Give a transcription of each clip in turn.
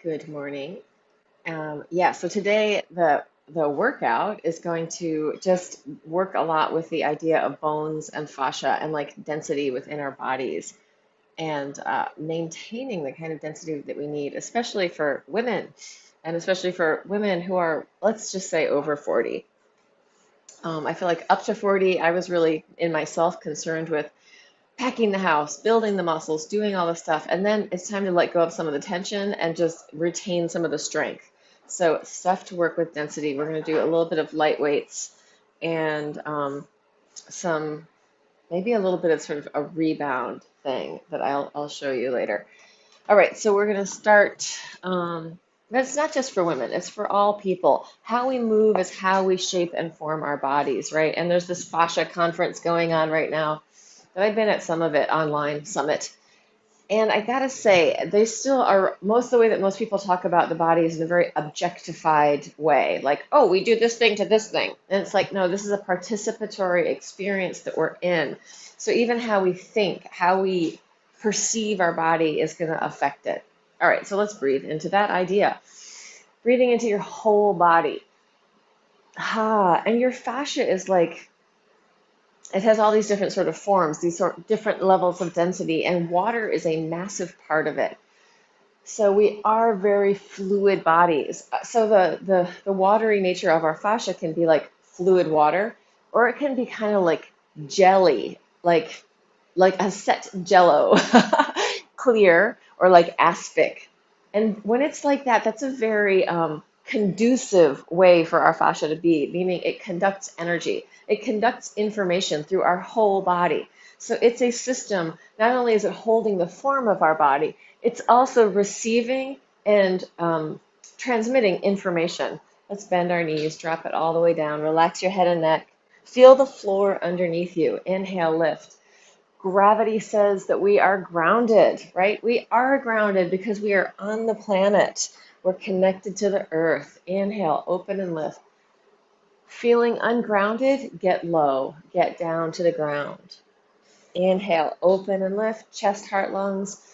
Good morning. Yeah, so today the workout is going to just work a lot with the idea of bones and fascia and like density within our bodies and maintaining the kind of density that we need, especially for women and especially for women who are, let's just say, over 40. I feel like up to 40, I was really in myself concerned with packing the house, building the muscles, doing all the stuff. And then it's time to let go of some of the tension and just retain some of the strength. So, stuff to work with density. We're going to do a little bit of light weights and some, maybe a little bit of sort of a rebound thing that I'll show you later. All right, so we're going to start. That's not just for women, it's for all people. How we move is how we shape and form our bodies, right? And there's this fascia conference going on right now that I've been at some of it online summit. And I gotta say, they still are most of the way that most people talk about the body is in a very objectified way. Like, oh, we do this thing to this thing. And it's like, no, this is a participatory experience that we're in. So even how we think, how we perceive our body is going to affect it. All right, so let's breathe into that idea. Breathing into your whole body. And your fascia is like it has all these different sort of forms, these sort of different levels of density, and water is a massive part of it. So we are very fluid bodies. So the watery nature of our fascia can be like fluid water, or it can be kind of like jelly, like a set jello, clear, or like aspic. And when it's like that, that's a very conducive way for our fascia to be, meaning it conducts energy, it conducts information through our whole body. So it's a system, not only is it holding the form of our body, it's also receiving and transmitting information. Let's bend our knees, drop it all the way down, relax your head and neck, feel the floor underneath you. Inhale, lift. Gravity says that we are grounded, right? We are grounded because we are on the planet. We're connected to the earth. Inhale, open and lift. Feeling ungrounded, get low, get down to the ground. Inhale, open and lift, chest, heart, lungs,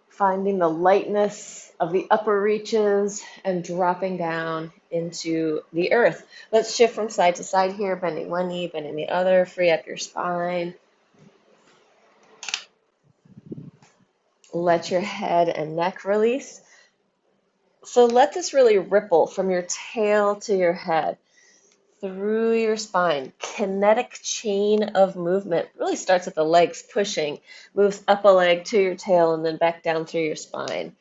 finding the lightness of the upper reaches and dropping down into the earth. Let's shift from side to side here, bending one knee, bending the other, free up your spine. Let your head and neck release. So let this really ripple from your tail to your head, through your spine. Kinetic chain of movement really starts at the legs, pushing, moves up a leg to your tail, and then back down through your spine.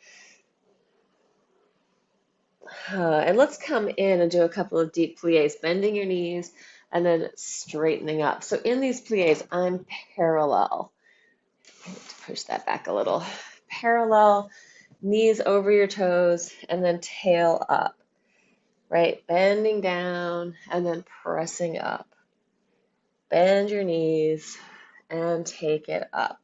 And let's come in and do a couple of deep plies, bending your knees and then straightening up. So in these plies, I'm parallel. I need to push that back a little. Parallel, knees over your toes, and then tail up, right? Bending down and then pressing up. Bend your knees and take it up.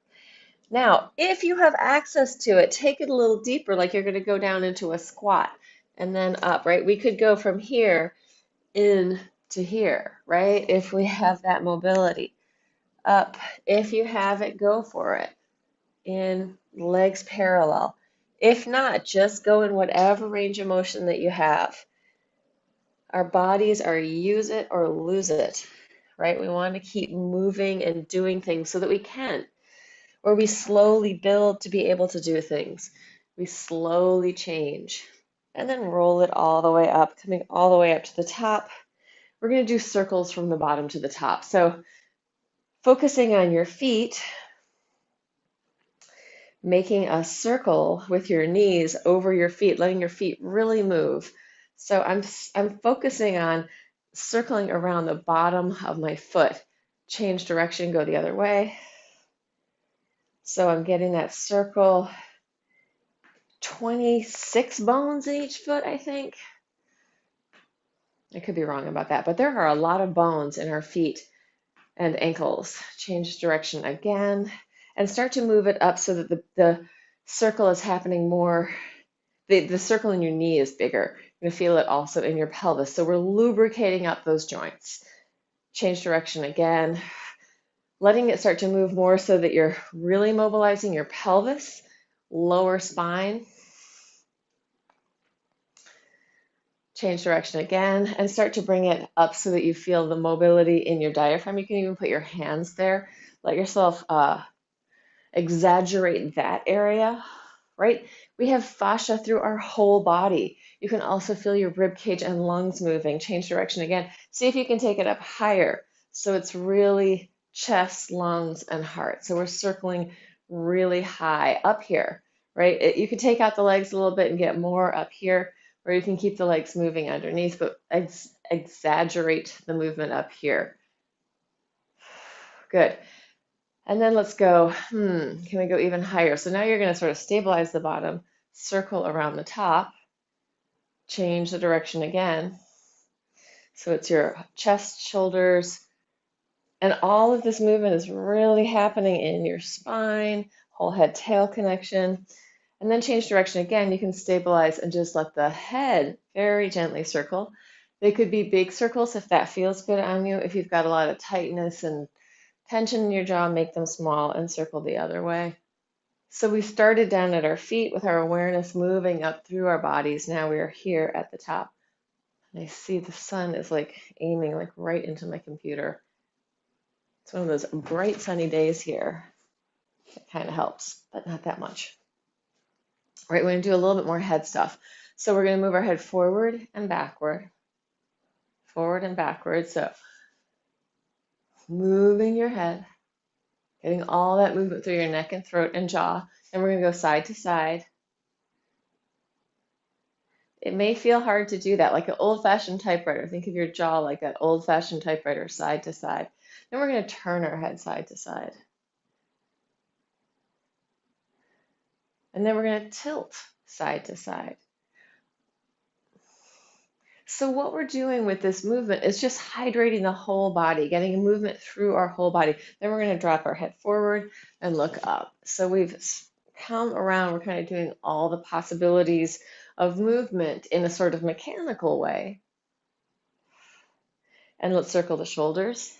Now, if you have access to it, take it a little deeper, like you're going to go down into a squat and then up, right? We could go from here in to here, right? If we have that mobility. Up. If you have it, go for it. In, legs parallel. If not, just go in whatever range of motion that you have. Our bodies are use it or lose it, right? We want to keep moving and doing things so that we can, or we slowly build to be able to do things. We slowly change and then roll it all the way up, coming all the way up to the top. We're going to do circles from the bottom to the top. So focusing on your feet, making a circle with your knees over your feet, letting your feet really move. So I'm focusing on circling around the bottom of my foot. Change direction, go the other way. So I'm getting that circle, 26 bones in each foot, I think. I could be wrong about that, but there are a lot of bones in our feet and ankles. Change direction again and start to move it up so that the circle is happening more. The circle in your knee is bigger. You're going to feel it also in your pelvis. So we're lubricating up those joints. Change direction again, letting it start to move more so that you're really mobilizing your pelvis, lower spine. Change direction again and start to bring it up so that you feel the mobility in your diaphragm. You can even put your hands there. Let yourself exaggerate that area, right? We have fascia through our whole body. You can also feel your rib cage and lungs moving. Change direction again. See if you can take it up higher. So it's really chest, lungs, and heart. So we're circling really high up here, right? You can take out the legs a little bit and get more up here, or you can keep the legs moving underneath, but exaggerate the movement up here. Good. And then let's go, can we go even higher? So now you're going to sort of stabilize the bottom, circle around the top, change the direction again. So it's your chest, shoulders, and all of this movement is really happening in your spine, whole head tail connection. And then change direction again. You can stabilize and just let the head very gently circle. They could be big circles if that feels good on you. If you've got a lot of tightness and tension in your jaw, make them small and circle the other way. So we started down at our feet with our awareness moving up through our bodies. Now we are here at the top. And I see the sun is like aiming like right into my computer. It's one of those bright sunny days here. It kind of helps, but not that much. Right, we're going to do a little bit more head stuff. So we're going to move our head forward and backward, forward and backward. So moving your head, getting all that movement through your neck and throat and jaw. And we're going to go side to side. It may feel hard to do that, like an old-fashioned typewriter. Think of your jaw like that old-fashioned typewriter, side to side. Then we're going to turn our head side to side. And then we're going to tilt side to side. So what we're doing with this movement is just hydrating the whole body, getting a movement through our whole body. Then we're going to drop our head forward and look up. So we've come around, we're kind of doing all the possibilities of movement in a sort of mechanical way. And let's circle the shoulders.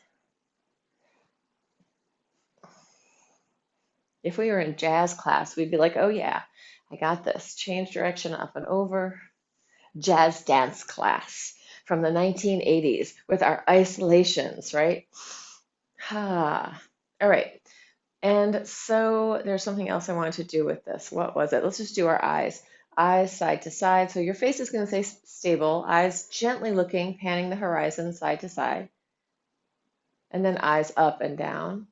If we were in jazz class, we'd be like, oh yeah, I got this. Change direction up and over. Jazz dance class from the 1980s with our isolations, right? Ah, all right. And so there's something else I wanted to do with this. What was it? Let's just do our eyes. Eyes side to side. So your face is going to stay stable. Eyes gently looking, panning the horizon side to side. And then eyes up and down.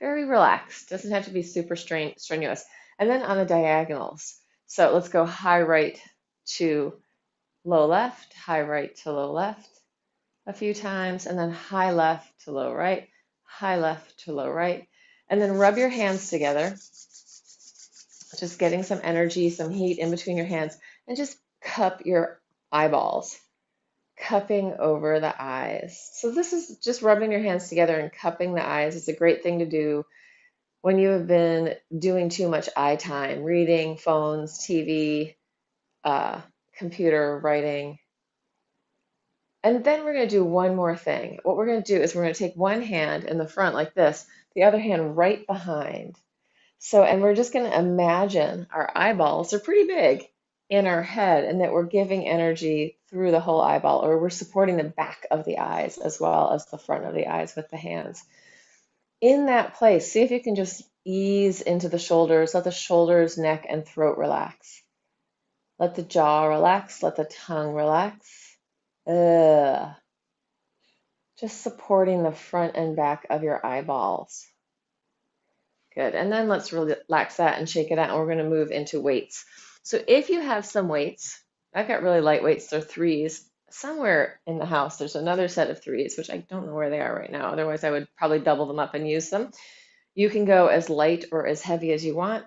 Very relaxed. Doesn't have to be super strenuous. And then on the diagonals. So let's go high right to low left, high right to low left a few times, and then high left to low right, high left to low right. And then rub your hands together, just getting some energy, some heat in between your hands, and just cup your eyeballs, cupping over the eyes. So this is just rubbing your hands together and cupping the eyes. It's a great thing to do when you have been doing too much eye time, reading, phones, TV, computer, writing. And then we're going to do one more thing. What we're going to do is we're going to take one hand in the front like this, the other hand right behind. So, and we're just going to imagine our eyeballs are pretty big in our head and that we're giving energy through the whole eyeball, or we're supporting the back of the eyes as well as the front of the eyes with the hands. In that place, see if you can just ease into the shoulders, let the shoulders, neck, and throat relax. Let the jaw relax, let the tongue relax. Just supporting the front and back of your eyeballs. Good. And then let's relax that and shake it out. And we're going to move into weights. So if you have some weights, I've got really light weights. They're threes. Somewhere in the house, there's another set of threes, which I don't know where they are right now. Otherwise, I would probably double them up and use them. You can go as light or as heavy as you want.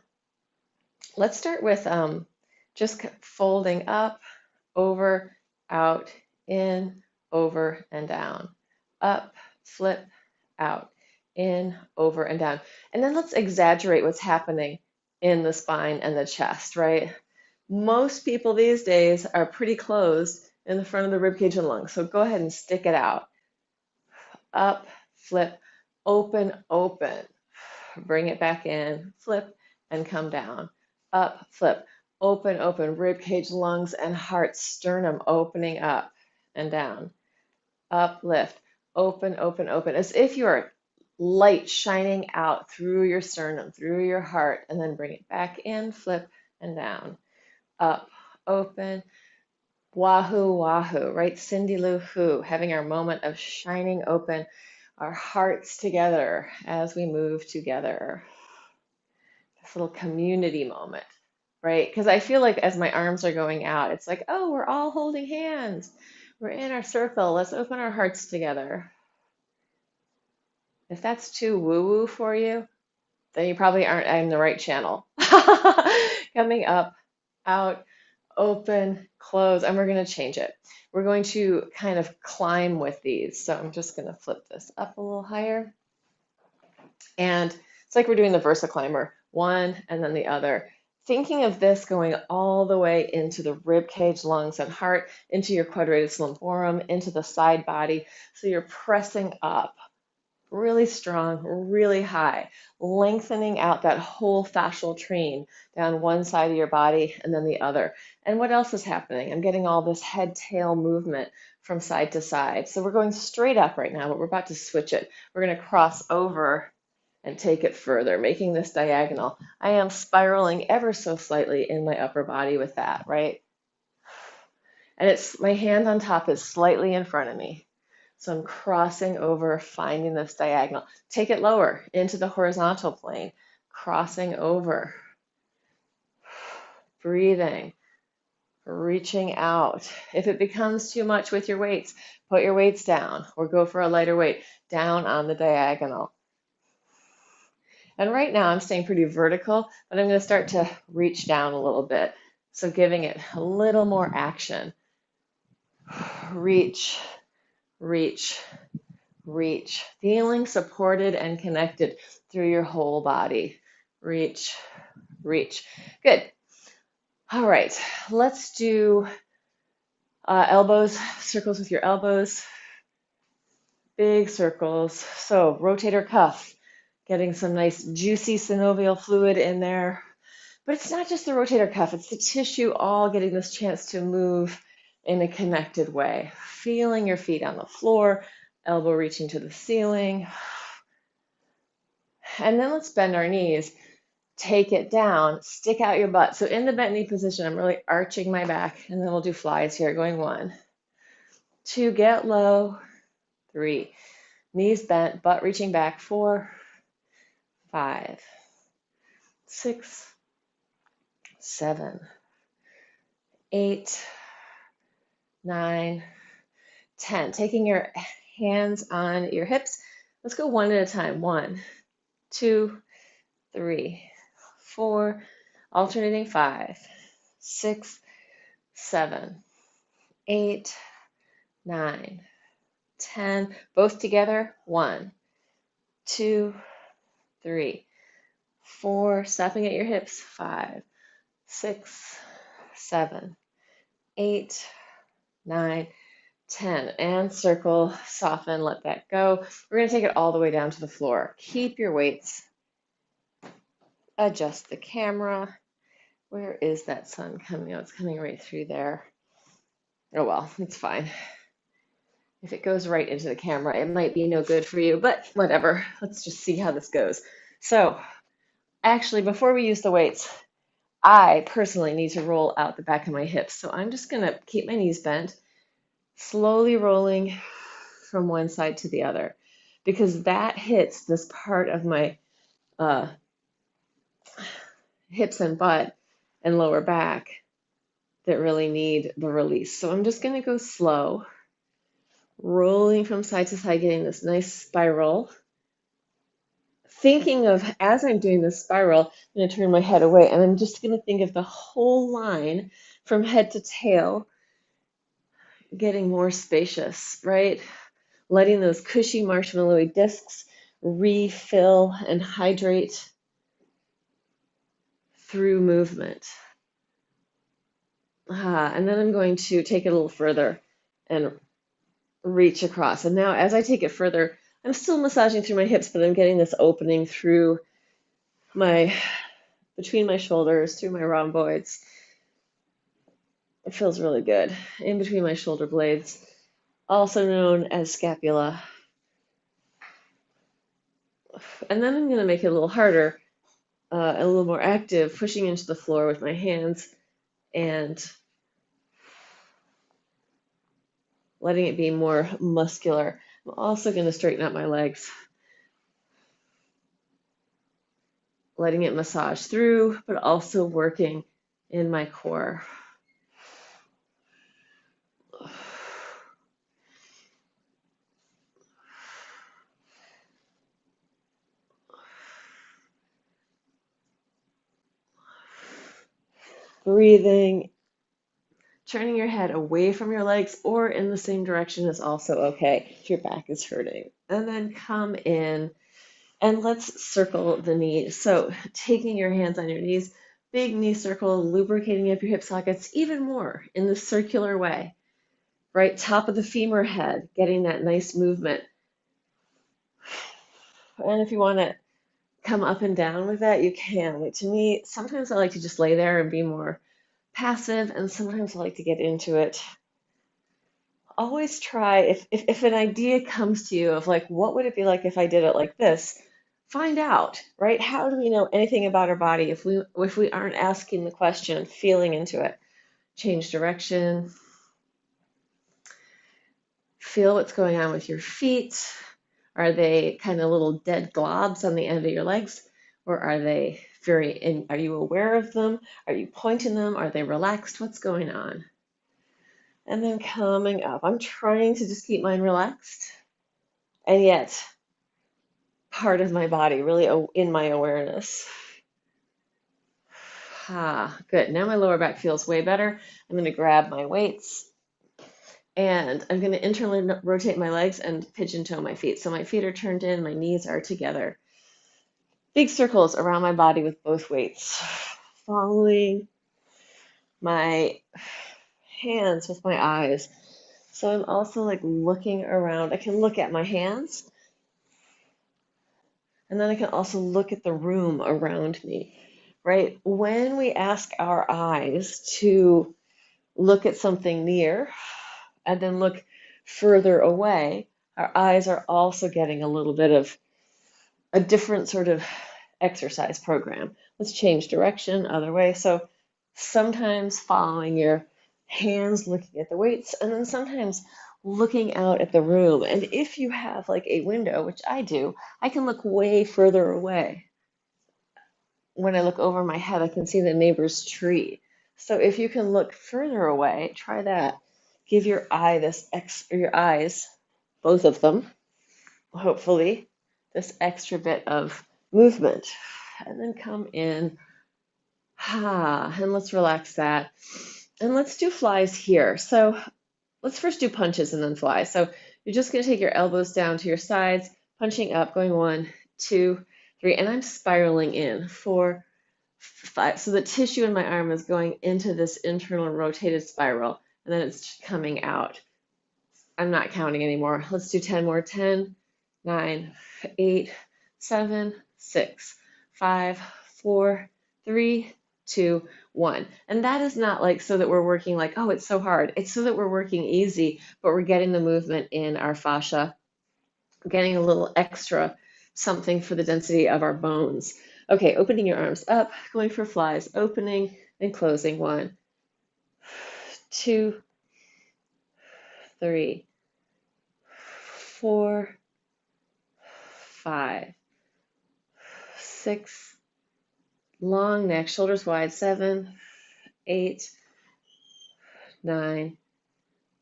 Let's start with just folding up, over, out, in, over, and down. Up, flip, out, in, over, and down. And then let's exaggerate what's happening in the spine and the chest, right? Most people these days are pretty closed in the front of the rib cage and lungs. So go ahead and stick it out. Up, flip, open, open. Bring it back in, flip, and come down. Up, flip, Open, open, rib cage, lungs, and heart, sternum opening up and down. Up, lift, open, open, open, as if you're light shining out through your sternum, through your heart, and then bring it back in, flip, and down. Up, open, wahoo, wahoo, right? Cindy Lou Who, having our moment of shining open our hearts together as we move together. This little community moment, right? Because I feel like as my arms are going out, it's like, oh, we're all holding hands. We're in our circle. Let's open our hearts together. If that's too woo-woo for you, then you probably aren't in the right channel. Coming up, out, open, close, and we're going to change it. We're going to kind of climb with these. So I'm just going to flip this up a little higher. And it's like we're doing the Versa climber, one and then the other. Thinking of this going all the way into the rib cage, lungs, and heart, into your quadratus lumborum, into the side body. So you're pressing up really strong, really high, lengthening out that whole fascial train down one side of your body and then the other. And what else is happening? I'm getting all this head tail movement from side to side. So we're going straight up right now, but we're about to switch it. We're going to cross over and take it further, making this diagonal. I am spiraling ever so slightly in my upper body with that, right? And it's my hand on top is slightly in front of me. So I'm crossing over, finding this diagonal. Take it lower into the horizontal plane, crossing over, breathing, reaching out. If it becomes too much with your weights, put your weights down or go for a lighter weight down on the diagonal. And right now I'm staying pretty vertical, but I'm going to start to reach down a little bit. So giving it a little more action. Reach, reach, reach, feeling supported and connected through your whole body. Reach, reach. Good. All right, let's do elbows, circles with your elbows, big circles. So rotator cuff, getting some nice juicy synovial fluid in there. But it's not just the rotator cuff, it's the tissue all getting this chance to move in a connected way. Feeling your feet on the floor, elbow reaching to the ceiling. And then let's bend our knees. Take it down, stick out your butt. So in the bent knee position, I'm really arching my back, and then we'll do flies here, going 1, 2, get low, 3, knees bent, butt reaching back, 4, 5, 6, 7, 8, 9, 10. Taking your hands on your hips. Let's go one at a time. 1, 2, 3, 4, alternating 5, 6, 7, 8, 9, 10. Both together. 1, 2, 3, 4. Stopping at your hips. 5, 6, 7, 8, 9, 10. And circle, soften, let that go. We're going to take it all the way down to the floor. Keep your weights. Adjust the camera. Where is that sun coming? Oh, it's coming right through there. Oh well, it's fine. If it goes right into the camera, it might be no good for you, but whatever. Let's just see how this goes. So, actually, before we use the weights, I personally need to roll out the back of my hips. So I'm just going to keep my knees bent, slowly rolling from one side to the other, because that hits this part of my uh, hips and butt and lower back that really need the release. So I'm just going to go slow, rolling from side to side, getting this nice spiral. Thinking of, as I'm doing this spiral, I'm going to turn my head away, and I'm just going to think of the whole line from head to tail getting more spacious, right? Letting those cushy marshmallowy discs refill and hydrate through movement. And then I'm going to take it a little further and reach across. And now as I take it further, I'm still massaging through my hips, but I'm getting this opening through between my shoulders, through my rhomboids, It feels really good in between my shoulder blades, also known as scapula. And then I'm going to make it a little harder, a little more active, pushing into the floor with my hands and letting it be more muscular. I'm also going to straighten out my legs, letting it massage through, but also working in my core. Breathing, turning your head away from your legs or in the same direction is also okay if your back is hurting. And then come in and let's circle the knees. So taking your hands on your knees, big knee circle, lubricating up your hip sockets even more in the circular way. Right, top of the femur head, getting that nice movement. And if you want to come up and down with that, you can. Like, to me, sometimes I like to just lay there and be more passive, and sometimes I like to get into it. Always try, if an idea comes to you of like, what would it be like if I did it like this? Find out, right? How do we know anything about our body if we aren't asking the question, feeling into it? Change direction, feel what's going on with your feet. Are they kind of little dead globs on the end of your legs? Or are they are you aware of them? Are you pointing them? Are they relaxed? What's going on? And then coming up, I'm trying to just keep mine relaxed and yet part of my body really in my awareness. Ah, good. Now my lower back feels way better. I'm going to grab my weights and I'm going to internally rotate my legs and pigeon toe my feet. So my feet are turned in, my knees are together. Big circles around my body with both weights. Following my hands with my eyes. So I'm also like looking around. I can look at my hands, and then I can also look at the room around me, right? When we ask our eyes to look at something near and then look further away, our eyes are also getting a little bit of a different sort of exercise program. Let's change direction, other way. So sometimes following your hands, looking at the weights, and then sometimes looking out at the room. And if you have like a window, which I do, I can look way further away. When I look over my head, I can see the neighbor's tree. So if you can look further away, try that. Give your your eyes, both of them, hopefully, this extra bit of movement. And then come in. And let's relax that. And let's do flies here. So let's first do punches and then flies. So you're just going to take your elbows down to your sides, punching up, going 1, 2, 3, and I'm spiraling in 4, 5. So the tissue in my arm is going into this internal rotated spiral, and then it's coming out. I'm not counting anymore. Let's do 10 more. 10, 9, 8, 7, 6, 5, 4, 3, 2, 1. And that is not like so that we're working like, oh, it's so hard. It's so that we're working easy, but we're getting the movement in our fascia, getting a little extra something for the density of our bones. Okay, opening your arms up, going for flies, opening and closing. 1, 2, 3, 4, 5, 6, long neck, shoulders wide, 7, 8, 9,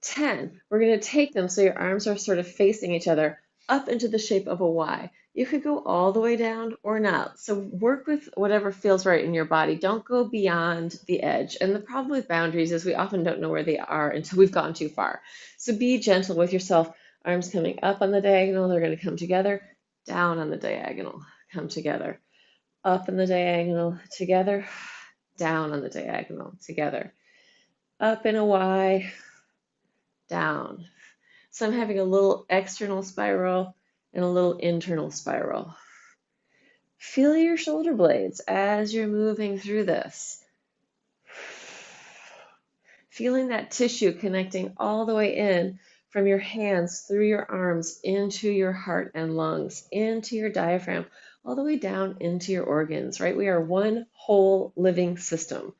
10. We're going to take them so your arms are sort of facing each other up into the shape of a Y. You could go all the way down or not. So work with whatever feels right in your body. Don't go beyond the edge. And the problem with boundaries is we often don't know where they are until we've gone too far. So be gentle with yourself. Arms coming up on the diagonal, they're going to come together, down on the diagonal, come together, up in the diagonal, together, down on the diagonal, together, up in a Y, down. So I'm having a little external spiral and a little internal spiral. Feel your shoulder blades as you're moving through this. Feeling that tissue connecting all the way in from your hands through your arms into your heart and lungs, into your diaphragm, all the way down into your organs, right? We are one whole living system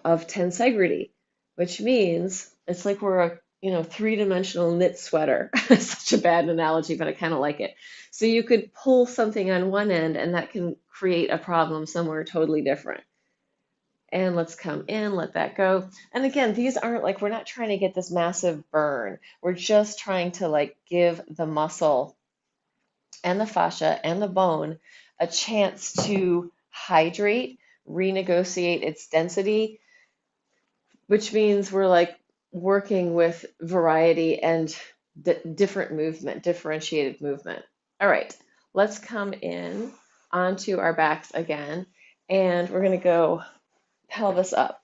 of tensegrity, which means it's like we're a three-dimensional knit sweater. It's such a bad analogy, but I kind of like it. So you could pull something on one end and that can create a problem somewhere totally different. And let's come in, let that go. And again, these aren't like, we're not trying to get this massive burn. We're just trying to like give the muscle and the fascia and the bone a chance to hydrate, renegotiate its density, which means we're like working with variety and different movement, differentiated movement. All right, let's come in onto our backs again, and we're going to go pelvis up.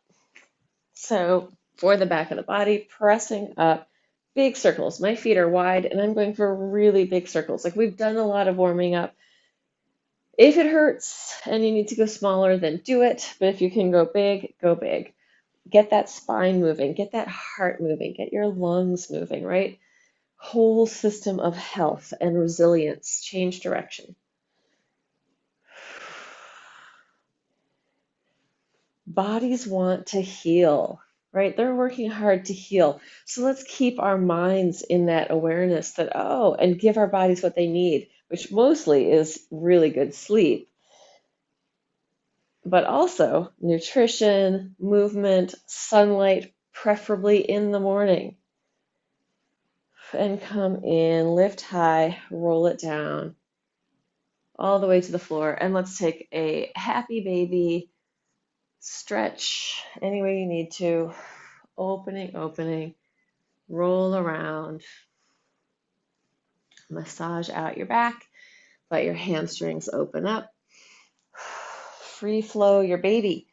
So for the back of the body, pressing up, big circles. My feet are wide, and I'm going for really big circles. Like we've done a lot of warming up. If it hurts and you need to go smaller, then do it. But if you can go big, go big. Get that spine moving, get that heart moving, get your lungs moving, right? Whole system of health and resilience, change direction. Bodies want to heal, right? They're working hard to heal. So let's keep our minds in that awareness that, oh, and give our bodies what they need, which mostly is really good sleep, but also nutrition, movement, sunlight, preferably in the morning. And come in, lift high, roll it down, all the way to the floor. And let's take a happy baby stretch any way you need to. Opening, opening, roll around, massage out your back, let your hamstrings open up. Free flow your baby.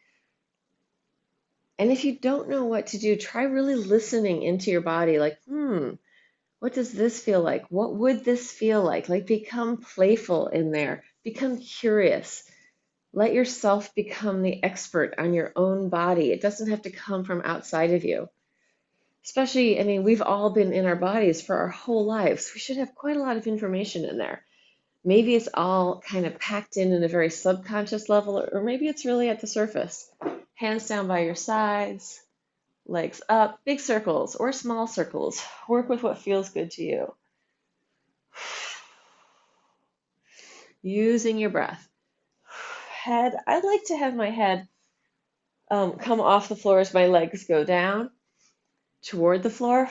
And if you don't know what to do, try really listening into your body, like, what does this feel like? What would this feel like? Like, become playful in there. Become curious. Let yourself become the expert on your own body. It doesn't have to come from outside of you. Especially, I mean, we've all been in our bodies for our whole lives. We should have quite a lot of information in there. Maybe it's all kind of packed in a very subconscious level, or maybe it's really at the surface. Hands down by your sides, legs up, big circles or small circles. Work with what feels good to you. Using your breath. Head, I like to have my head come off the floor as my legs go down toward the floor,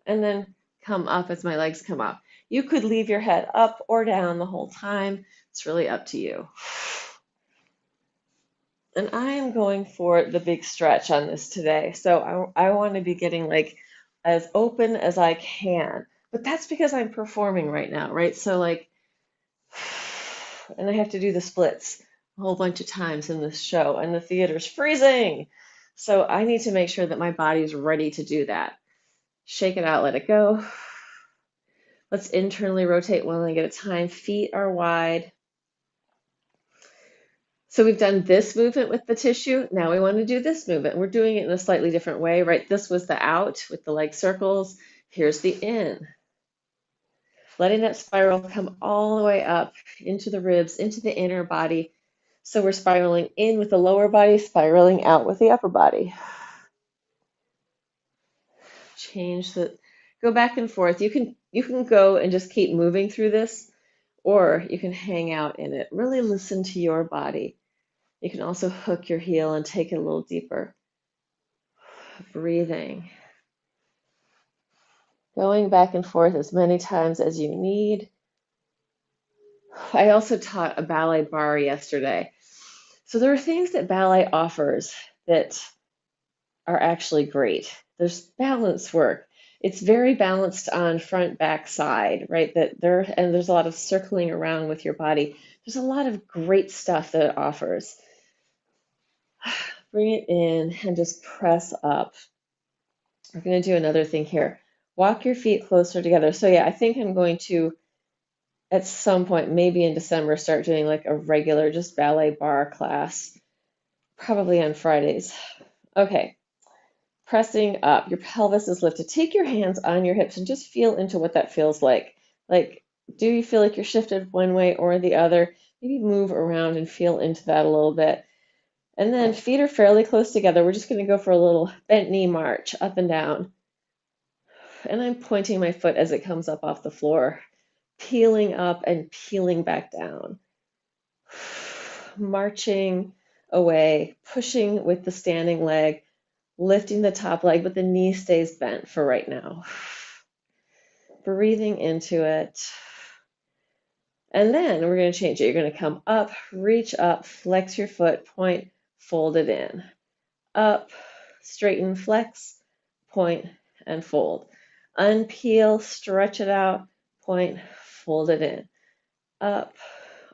and then come up as my legs come up. You could leave your head up or down the whole time. It's really up to you. And I am going for the big stretch on this today. So I want to be getting like as open as I can. But that's because I'm performing right now, right? So like, and I have to do the splits a whole bunch of times in this show, and the theater's freezing. So I need to make sure that my body's ready to do that. Shake it out, let it go. Let's internally rotate one leg at a time. Feet are wide. So we've done this movement with the tissue. Now we want to do this movement. We're doing it in a slightly different way, right? This was the out with the leg circles. Here's the in. Letting that spiral come all the way up into the ribs, into the inner body. So we're spiraling in with the lower body, spiraling out with the upper body. Go back and forth. You can go and just keep moving through this, or you can hang out in it. Really listen to your body. You can also hook your heel and take it a little deeper. Breathing. Going back and forth as many times as you need. I also taught a ballet bar yesterday. So there are things that ballet offers that are actually great. There's balance work. It's very balanced on front, back, side, right? And there's a lot of circling around with your body. There's a lot of great stuff that it offers. Bring it in and just press up. We're going to do another thing here. Walk your feet closer together. So yeah, I think I'm going to, at some point, maybe in December, start doing like a regular just ballet bar class, probably on Fridays. Okay, pressing up. Your pelvis is lifted. Take your hands on your hips and just feel into what that feels like. Like, do you feel like you're shifted one way or the other? Maybe move around and feel into that a little bit. And then feet are fairly close together. We're just going to go for a little bent knee march up and down. And I'm pointing my foot as it comes up off the floor, peeling up and peeling back down. Marching away, pushing with the standing leg, lifting the top leg, but the knee stays bent for right now. Breathing into it. And then we're going to change it. You're going to come up, reach up, flex your foot, point, fold it in. Up, straighten, flex, point, and fold. Unpeel, stretch it out, point, fold it in. Up,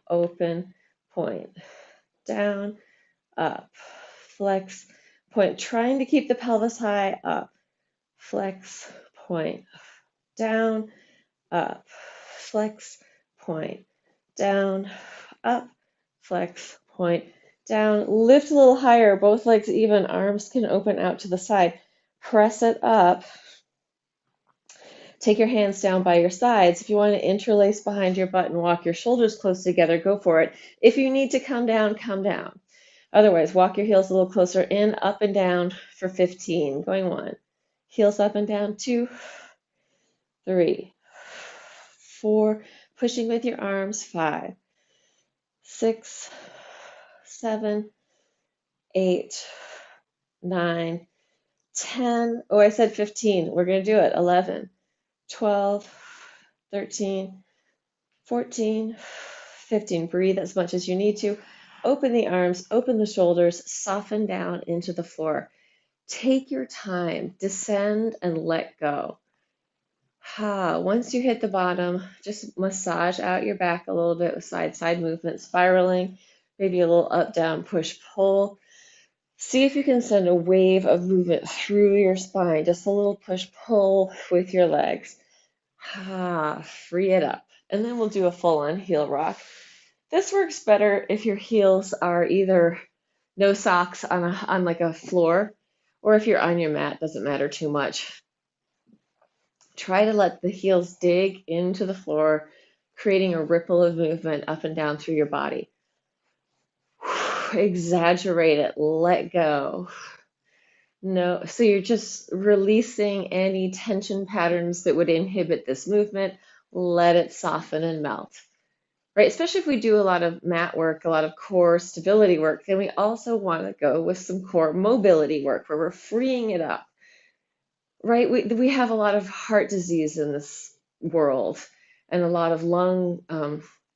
open, point, down, up, flex, point. Trying to keep the pelvis high, up, flex, point, down, up, flex, point, down, up, flex, point, down. Lift a little higher, both legs even, arms can open out to the side. Press it up. Take your hands down by your sides. If you want to interlace behind your butt and walk your shoulders close together, go for it. If you need to come down, come down. Otherwise, walk your heels a little closer in, up and down for 15. Going 1. Heels up and down, 2, 3, 4. Pushing with your arms, 5, 6, 7, 8, 9, 10. Oh, I said 15. We're going to do it. 11, 12, 13, 14, 15. Breathe as much as you need to. Open the arms, open the shoulders, soften down into the floor. Take your time, descend and let go. Once you hit the bottom, just massage out your back a little bit with side movement, spiraling, maybe a little up, down, push, pull. See if you can send a wave of movement through your spine, just a little push, pull with your legs. Free it up. And then we'll do a full-on heel rock. This works better if your heels are either no socks on like a floor, or if you're on your mat, doesn't matter too much. Try to let the heels dig into the floor, creating a ripple of movement up and down through your body. Exaggerate it, let go. No, so you're just releasing any tension patterns that would inhibit this movement. Let it soften and melt. Right? Especially if we do a lot of mat work, a lot of core stability work, then we also want to go with some core mobility work where we're freeing it up. Right? We have a lot of heart disease in this world and a lot of lung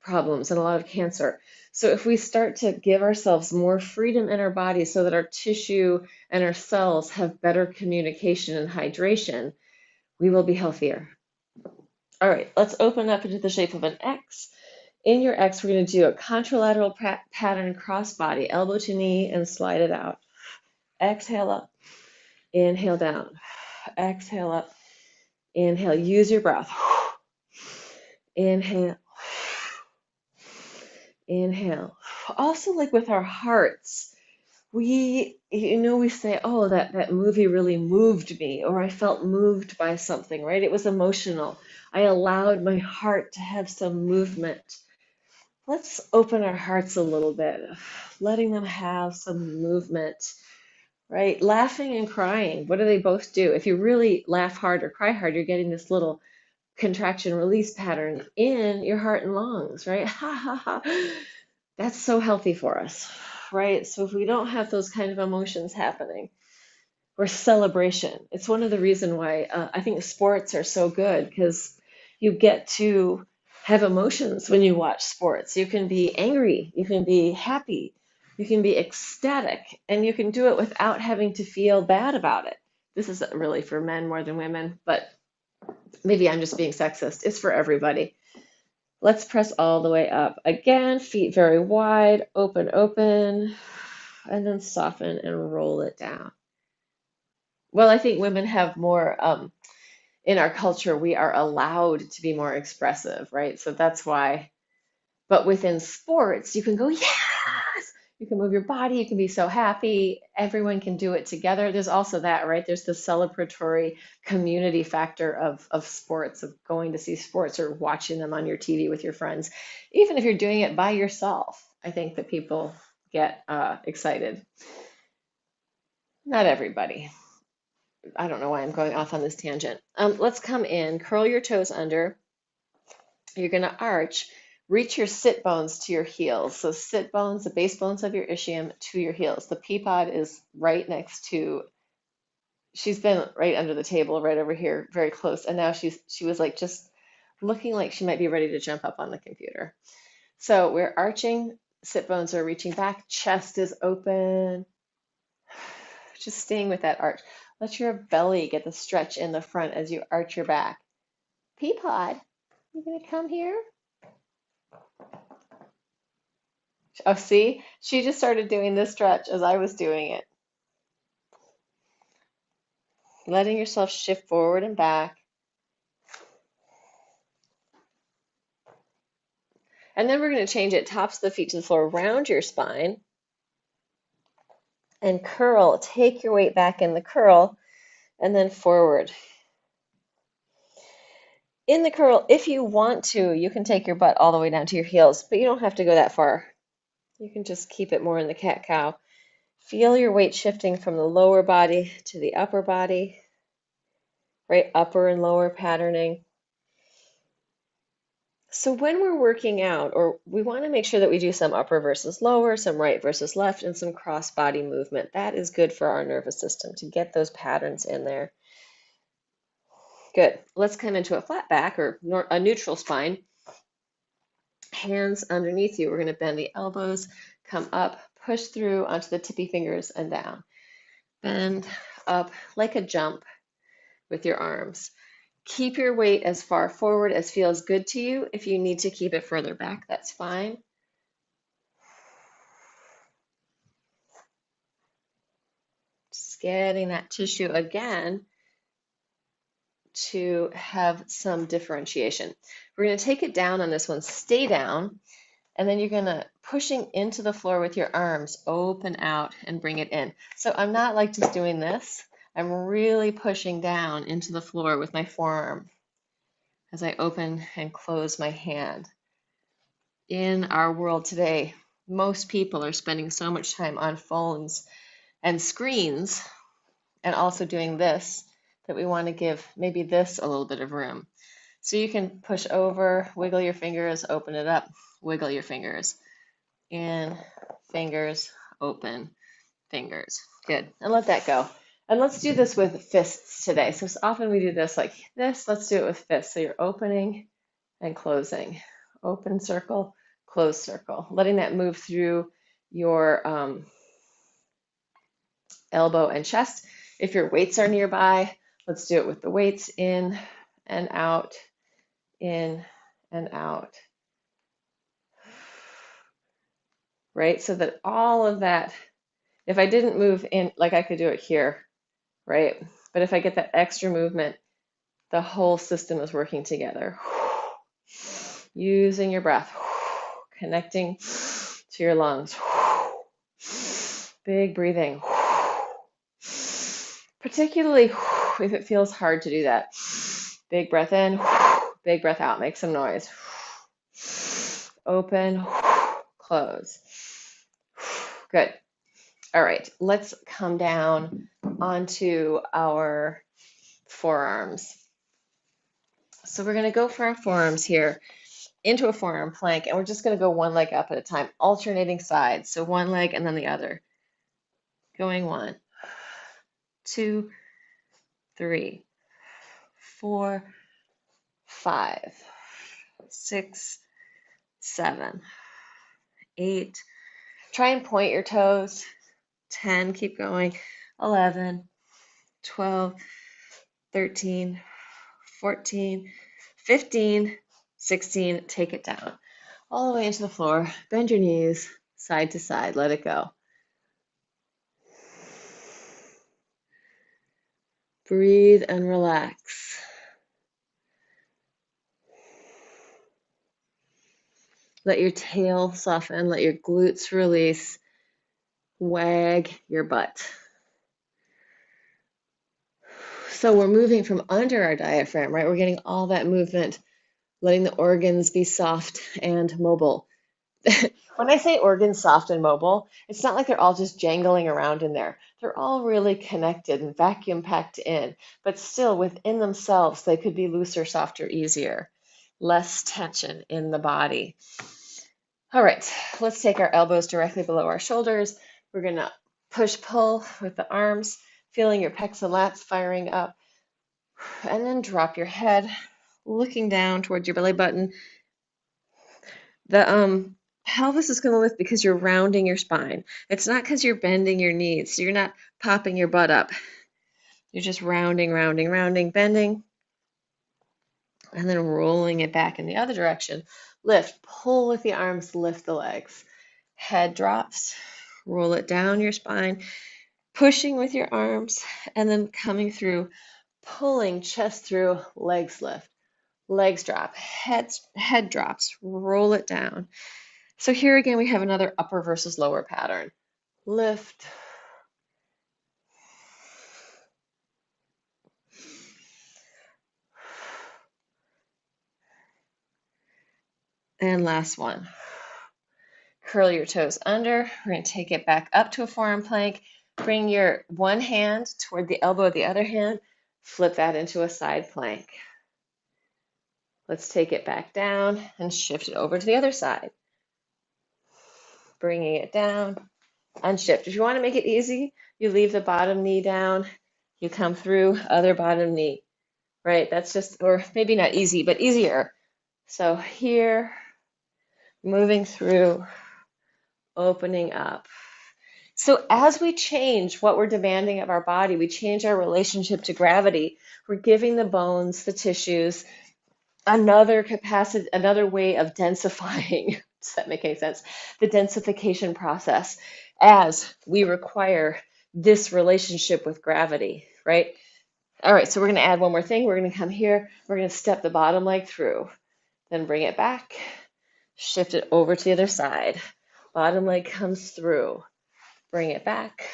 problems and a lot of cancer. So if we start to give ourselves more freedom in our body so that our tissue and our cells have better communication and hydration, we will be healthier. All right, let's open up into the shape of an X. In your X, we're going to do a contralateral pattern crossbody, elbow to knee, and slide it out. Exhale up, inhale down, exhale up, inhale. Use your breath. Inhale, inhale. Also, like with our hearts, we say, oh, that movie really moved me, or I felt moved by something, right? It was emotional. I allowed my heart to have some movement. Let's open our hearts a little bit, letting them have some movement, right? Laughing and crying, what do they both do? If you really laugh hard or cry hard, you're getting this little contraction release pattern in your heart and lungs, right? Ha ha ha. That's so healthy for us, right? So if we don't have those kind of emotions happening, or celebration, it's one of the reasons why I think sports are so good, because you get to have emotions when you watch sports. You can be angry, you can be happy, you can be ecstatic, and you can do it without having to feel bad about it. This is really for men more than women, but maybe I'm just being sexist. It's for everybody. Let's press all the way up. Again, feet very wide, open, open, and then soften and roll it down. Well, I think women have more, in our culture, we are allowed to be more expressive, right? So that's why. But within sports, you can go, yes! You can move your body. You can be so happy. Everyone can do it together. There's also that, right? There's the celebratory community factor of sports, of going to see sports or watching them on your TV with your friends. Even if you're doing it by yourself, I think that people get excited. Not everybody. I don't know why I'm going off on this tangent. Let's come in, curl your toes under. You're going to arch, reach your sit bones to your heels. So sit bones, the base bones of your ischium to your heels. The pea pod is right next to, she's been right under the table, right over here, very close. And now she was like just looking like she might be ready to jump up on the computer. So we're arching, sit bones are reaching back, chest is open, just staying with that arch. Let your belly get the stretch in the front as you arch your back. Pea pod, you gonna come here? Oh, see, she just started doing this stretch as I was doing it. Letting yourself shift forward and back. And then we're going to change it, tops of the feet to the floor, round your spine, and curl. Take your weight back in the curl, and then forward. In the curl, if you want to, you can take your butt all the way down to your heels, but you don't have to go that far. You can just keep it more in the cat-cow. Feel your weight shifting from the lower body to the upper body, right? Upper and lower patterning. So when we're working out, or we want to make sure that we do some upper versus lower, some right versus left, and some cross body movement. That is good for our nervous system to get those patterns in there. Good. Let's come into a flat back or a neutral spine. Hands underneath you. We're going to bend the elbows, come up, push through onto the tippy fingers and down. Bend up like a jump with your arms. Keep your weight as far forward as feels good to you. If you need to keep it further back, that's fine. Just getting that tissue again to have some differentiation. We're going to take it down on this one. Stay down. And then you're going to pushing into the floor with your arms, open out and bring it in. So I'm not like just doing this. I'm really pushing down into the floor with my forearm as I open and close my hand. In our world today, most people are spending so much time on phones and screens and also doing this that we want to give maybe this a little bit of room. So you can push over, wiggle your fingers, open it up, wiggle your fingers. In, fingers, open, fingers. Good. And let that go. And let's do this with fists today. So often we do this like this. Let's do it with fists. So you're opening and closing. Open circle, close circle. Letting that move through your elbow and chest. If your weights are nearby, let's do it with the weights in and out, in and out. Right? So that all of that, if I didn't move in, like I could do it here, right? But if I get that extra movement, the whole system is working together. Using your breath, connecting to your lungs. Big breathing. Particularly if it feels hard to do that. Big breath in, big breath out. Make some noise. Open, close. Good. All right, let's come down onto our forearms. So we're going to go for our forearms here into a forearm plank, and we're just going to go one leg up at a time, alternating sides. So one leg and then the other. Going 1, 2, 3, 4, 5, 6, 7, 8. Try and point your toes. 10, keep going. 11, 12, 13, 14, 15, 16. Take it down. All the way into the floor. Bend your knees side to side. Let it go. Breathe and relax. Let your tail soften. Let your glutes release. Wag your butt. So we're moving from under our diaphragm, right? We're getting all that movement, letting the organs be soft and mobile. When I say organs soft and mobile, it's not like they're all just jangling around in there. They're all really connected and vacuum packed in, but still within themselves, they could be looser, softer, easier, less tension in the body. All right, let's take our elbows directly below our shoulders. We're going to push pull with the arms, feeling your pecs and lats firing up, and then drop your head, looking down towards your belly button. The pelvis is going to lift because you're rounding your spine. It's not because you're bending your knees. So you're not popping your butt up. You're just rounding, rounding, rounding, bending, and then rolling it back in the other direction. Lift, pull with the arms, lift the legs. Head drops, roll it down your spine, pushing with your arms, and then coming through, pulling chest through, legs lift. Legs drop, head drops, roll it down. So here again, we have another upper versus lower pattern. Lift. And last one. Curl your toes under. We're going to take it back up to a forearm plank. Bring your one hand toward the elbow of the other hand. Flip that into a side plank. Let's take it back down and shift it over to the other side. Bringing it down and shift. If you want to make it easy, you leave the bottom knee down. You come through, other bottom knee, right? That's just, or maybe not easy, but easier. So here, moving through, opening up. So as we change what we're demanding of our body, we change our relationship to gravity. We're giving the bones, the tissues, another capacity, another way of densifying. Does that make any sense? The densification process as we require this relationship with gravity, right? All right, so we're going to add one more thing. We're going to come here. We're going to step the bottom leg through, then bring it back, shift it over to the other side. Bottom leg comes through, bring it back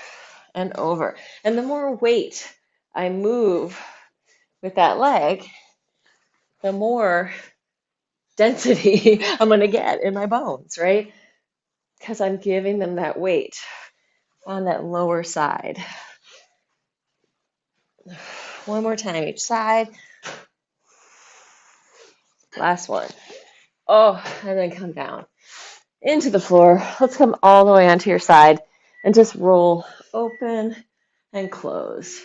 and over. And the more weight I move with that leg, the more density I'm going to get in my bones, right? Because I'm giving them that weight on that lower side. One more time each side. Last one. Oh, and then come down into the floor. Let's come all the way onto your side and just roll open and close.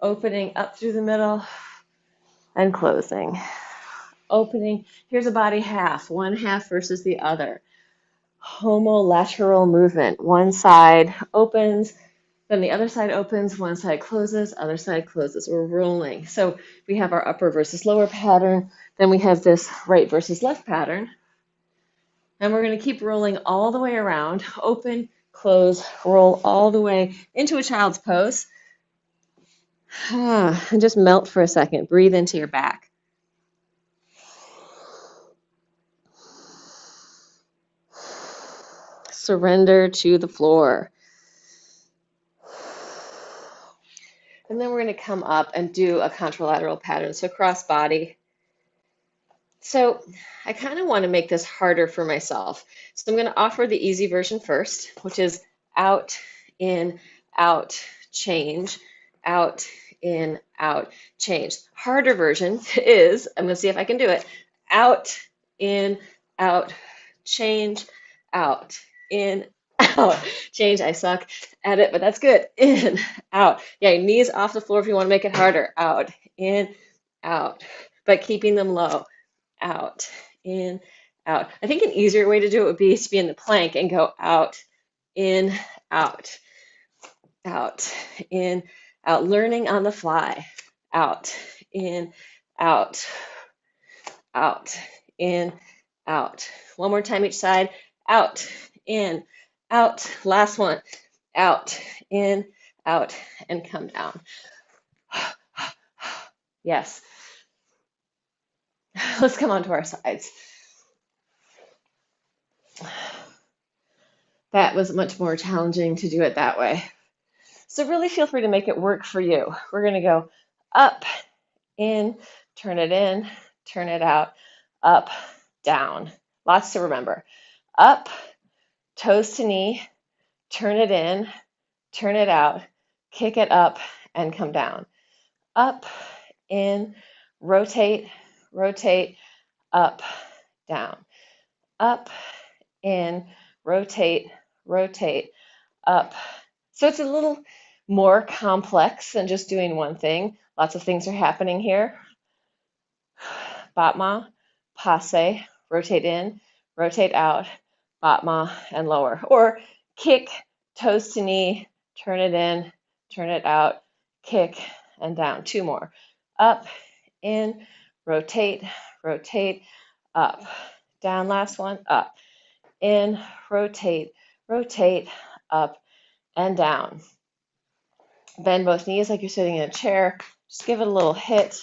Opening up through the middle and closing. Opening. Here's a body half, one half versus the other. Homolateral movement. One side opens, then the other side opens, one side closes, other side closes. We're rolling. So we have our upper versus lower pattern. Then we have this right versus left pattern. And we're going to keep rolling all the way around. Open, close, roll all the way into a child's pose. And just melt for a second. Breathe into your back. Surrender to the floor. And then we're going to come up and do a contralateral pattern, so cross body. So I kind of want to make this harder for myself. So I'm going to offer the easy version first, which is out, in, out, change, out, in, out, change. Harder version is, I'm going to see if I can do it, out, in, out, change, out, in, out, change. I suck at it, but that's good. In, out. Yeah, your knees off the floor if you want to make it harder. Out, in, out, but keeping them low. Out, in, out. I think an easier way to do it would be to be in the plank and go out, in, out, out, in, out. Learning on the fly. Out, in, out, out, in, out. One more time each side. Out, in, out. Last one. Out, in, out, and come down. Yes. Let's come onto our sides. that was much more challenging to do it that way. So really feel free to make it work for you. We're going to go up, in, turn it out, up, down. Lots to remember. Up, toes to knee, turn it in, turn it out, kick it up, and come down. Up, in, rotate, rotate, up, down. Up, in, rotate, rotate, up. So it's a little more complex than just doing one thing. Lots of things are happening here. Batma, passe, rotate in, rotate out, batma, and lower. Or kick, toes to knee, turn it in, turn it out, kick, and down. Two more. Up, in, rotate, rotate, up. Down, last one, up. In, rotate, rotate, up, and down. Bend both knees like you're sitting in a chair. Just give it a little hit.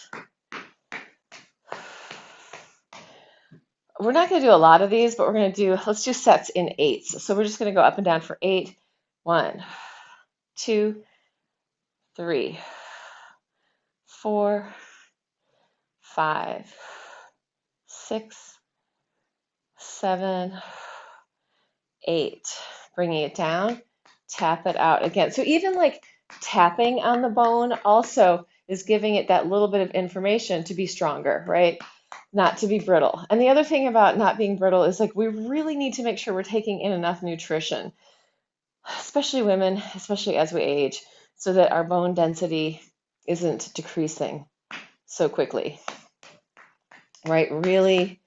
We're not going to do a lot of these, but we're going to do, let's do sets in eights. So we're just going to go up and down for 8. 1, 2, 3, 4, 5, 6, 7, 8. Bringing it down, tap it out again. So even like tapping on the bone also is giving it that little bit of information to be stronger, right? Not to be brittle. And the other thing about not being brittle is like we really need to make sure we're taking in enough nutrition, especially women, especially as we age, so that our bone density isn't decreasing so quickly, right? Really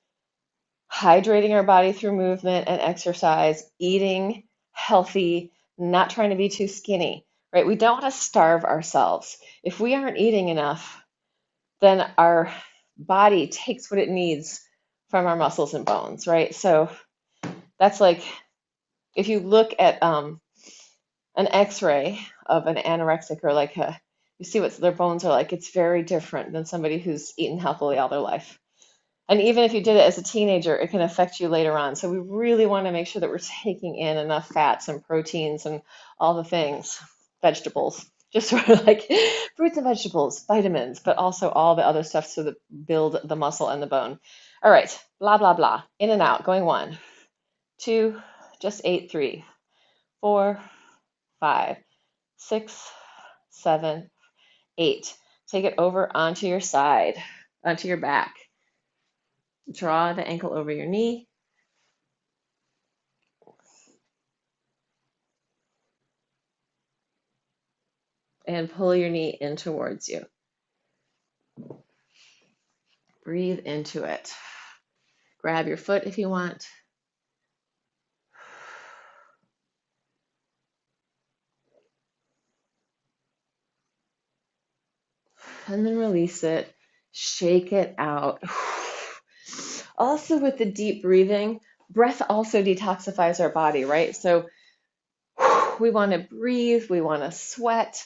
hydrating our body through movement and exercise, eating healthy, not trying to be too skinny, right? We don't want to starve ourselves. If we aren't eating enough, then our body takes what it needs from our muscles and bones, right? So that's like if you look at an X-ray of an anorexic or like you see what their bones are like, it's very different than somebody who's eaten healthily all their life. And even if you did it as a teenager, it can affect you later on. So we really want to make sure that we're taking in enough fats and proteins and all the things, vegetables, just sort of like fruits and vegetables, vitamins, but also all the other stuff so that build the muscle and the bone. All right, blah, blah, blah. In and out, going 1, 2, just 8, 3, 4, 5, 6, 7, 8. Take it over onto your side, onto your back. Draw the ankle over your knee. And pull your knee in towards you. Breathe into it. Grab your foot if you want. And then release it. Shake it out. Also, with the deep breathing, breath also detoxifies our body, right? So we want to breathe, we want to sweat,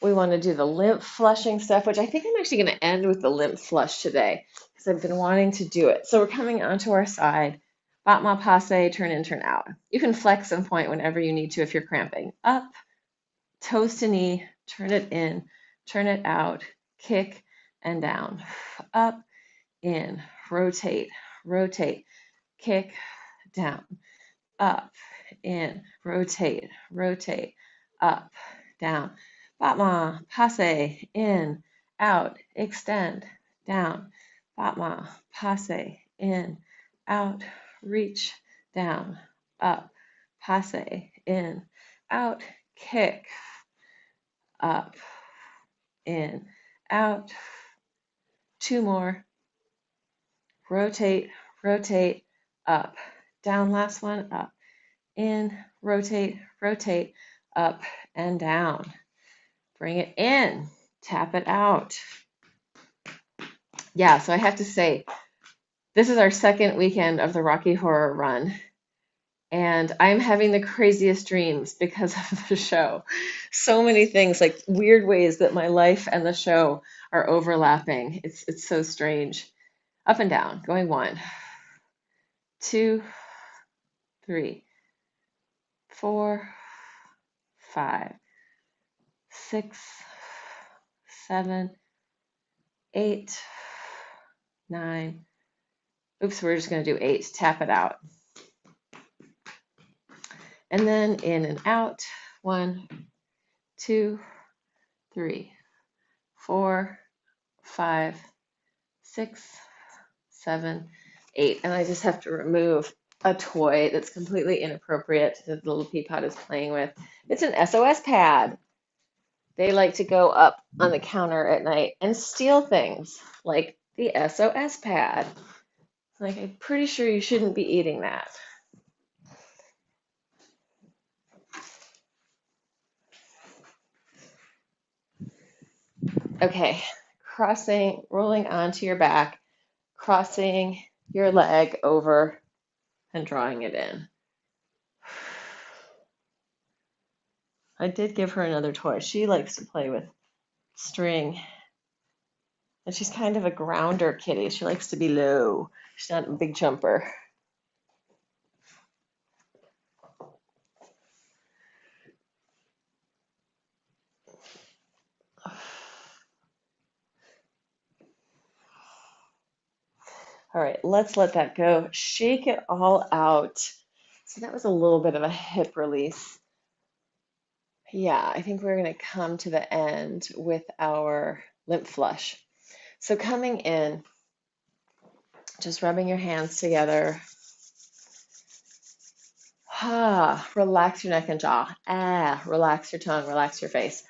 we want to do the lymph flushing stuff, which I think I'm actually going to end with the lymph flush today because I've been wanting to do it. So we're coming onto our side. Batma passe, turn in, turn out. You can flex and point whenever you need to if you're cramping. Up, toes to knee, turn it in, turn it out, kick and down. Up, in, rotate, rotate, kick, down. Up, in, rotate, rotate, up, down. Batma, passe, in, out, extend, down. Batma, passe, in, out, reach, down, up, passe, in, out, kick, up, in, out. 2 more. Rotate, rotate, up, down. Last one, up, in, rotate, rotate, up and down. Bring it in, tap it out. Yeah, so I have to say, this is our second weekend of the Rocky Horror Run, and I'm having the craziest dreams because of the show. So many things, like weird ways that my life and the show are overlapping. It's so strange. Up and down, going 1, 2, 3, 4, 5, 6, 7, 8, 9. Oops, we're just going to do 8. Tap it out. And then in and out. 1, 2, 3, 4, 5, 6, 7, 8. And I just have to remove a toy that's completely inappropriate that the little peapod is playing with. It's an SOS pad. They like to go up on the counter at night and steal things like the SOS pad. Like, I'm pretty sure you shouldn't be eating that. Okay, rolling onto your back, crossing your leg over and drawing it in. I did give her another toy. She likes to play with string. And she's kind of a grounder kitty. She likes to be low. She's not a big jumper. All right, let's let that go. Shake it all out. So that was a little bit of a hip release. Yeah, I think we're going to come to the end with our lymph flush. So coming in, just rubbing your hands together. Relax your neck and jaw. Relax your tongue, relax your face.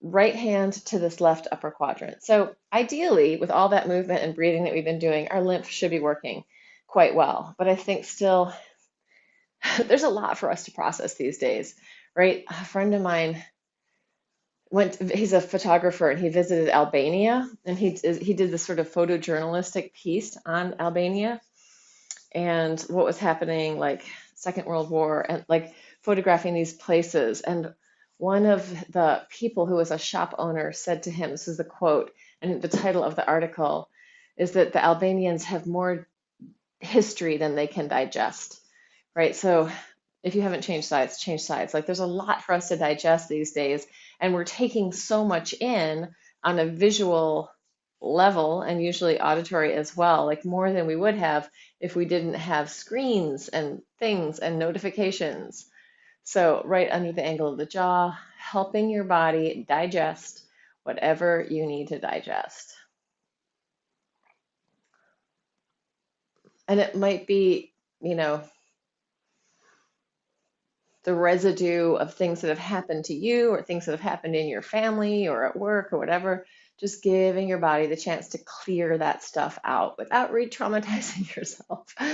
Right hand to this left upper quadrant. So ideally, with all that movement and breathing that we've been doing, our lymph should be working quite well. But I think still there's a lot for us to process these days, right? A friend of mine he's a photographer and he visited Albania and he did this sort of photojournalistic piece on Albania and what was happening, like Second World War, and like photographing these places. And one of the people who was a shop owner said to him, this is the quote, and the title of the article is that the Albanians have more history than they can digest, right? So if you haven't changed sides, change sides. Like there's a lot for us to digest these days, and we're taking so much in on a visual level and usually auditory as well, like more than we would have if we didn't have screens and things and notifications. So right under the angle of the jaw, helping your body digest whatever you need to digest. And it might be, you know, the residue of things that have happened to you or things that have happened in your family or at work or whatever, just giving your body the chance to clear that stuff out without re-traumatizing yourself. All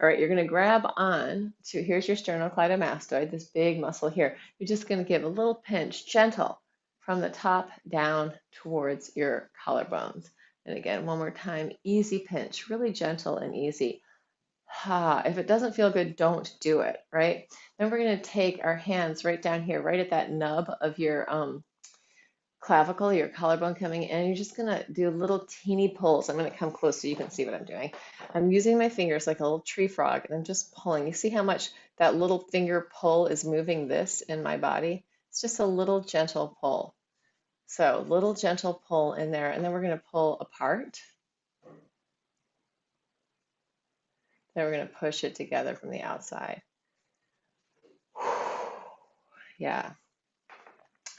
right, you're going to grab on to, here's your sternocleidomastoid, this big muscle here. You're just going to give a little pinch, gentle, from the top down towards your collarbones. And again, one more time, easy pinch, really gentle and easy. If it doesn't feel good, don't do it, right? Then we're going to take our hands right down here, right at that nub of your clavicle, your collarbone coming in. You're just going to do little teeny pulls. I'm going to come close so you can see what I'm doing. I'm using my fingers like a little tree frog, and I'm just pulling. You see how much that little finger pull is moving this in my body? It's just a little gentle pull. So little gentle pull in there, and then we're going to pull apart. Then we're going to push it together from the outside. Yeah.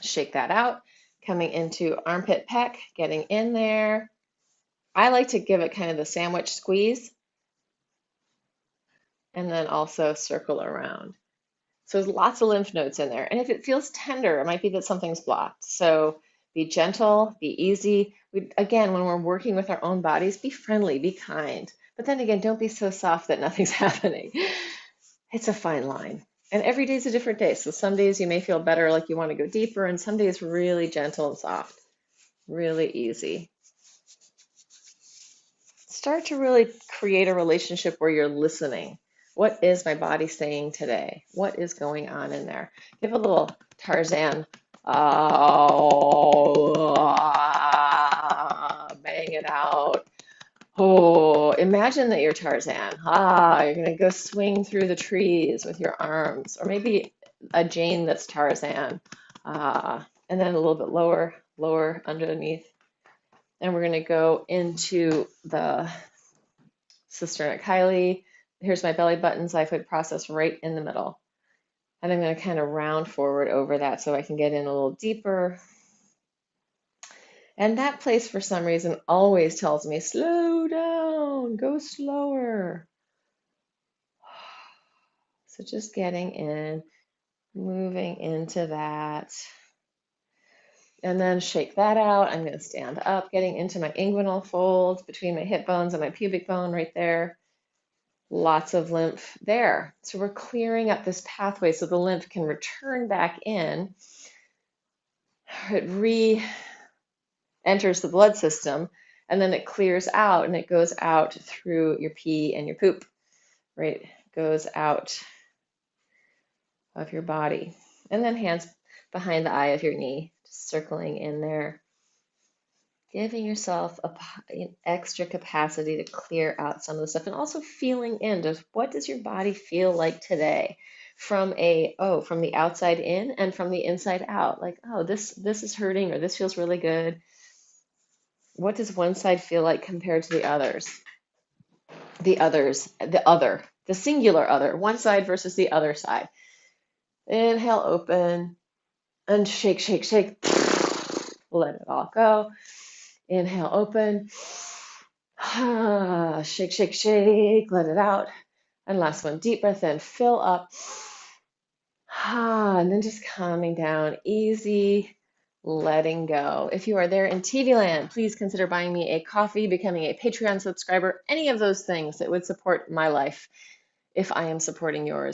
Shake that out. Coming into armpit pec, getting in there. I like to give it kind of the sandwich squeeze and then also circle around. So there's lots of lymph nodes in there. And if it feels tender, it might be that something's blocked. So be gentle, be easy. Again, when we're working with our own bodies, be friendly, be kind. But then again, don't be so soft that nothing's happening. It's a fine line. And every day is a different day. So some days you may feel better, like you want to go deeper, and some days really gentle and soft, really easy. Start to really create a relationship where you're listening. What is my body saying today? What is going on in there? Give a little Tarzan, bang it out. Oh, imagine that you're Tarzan. You're going to go swing through the trees with your arms, or maybe a Jane that's Tarzan. And then a little bit lower, lower underneath. And we're going to go into the cisterna chyli. Here's my belly button, xiphoid process right in the middle. And I'm going to kind of round forward over that so I can get in a little deeper. And that place, for some reason, always tells me, slow down, go slower. So just getting in, moving into that. And then shake that out. I'm going to stand up, getting into my inguinal fold between my hip bones and my pubic bone right there. Lots of lymph there. So we're clearing up this pathway so the lymph can return back in. It re-enters the blood system, and then it clears out, and it goes out through your pee and your poop, right? Goes out of your body. And then hands behind the eye of your knee, just circling in there. Giving yourself an extra capacity to clear out some of the stuff, and also feeling in, just what does your body feel like today, from the outside in and from the inside out. Like, oh, this is hurting, or this feels really good. What does one side feel like compared to the others? The singular other, one side versus the other side. Inhale, open, and shake, shake, shake. Let it all go. Inhale, open. Shake, shake, shake. Let it out. And last one, deep breath in, fill up. And then just calming down, easy, letting go. If you are there in TV land, please consider buying me a coffee, becoming a Patreon subscriber, any of those things that would support my life if I am supporting yours.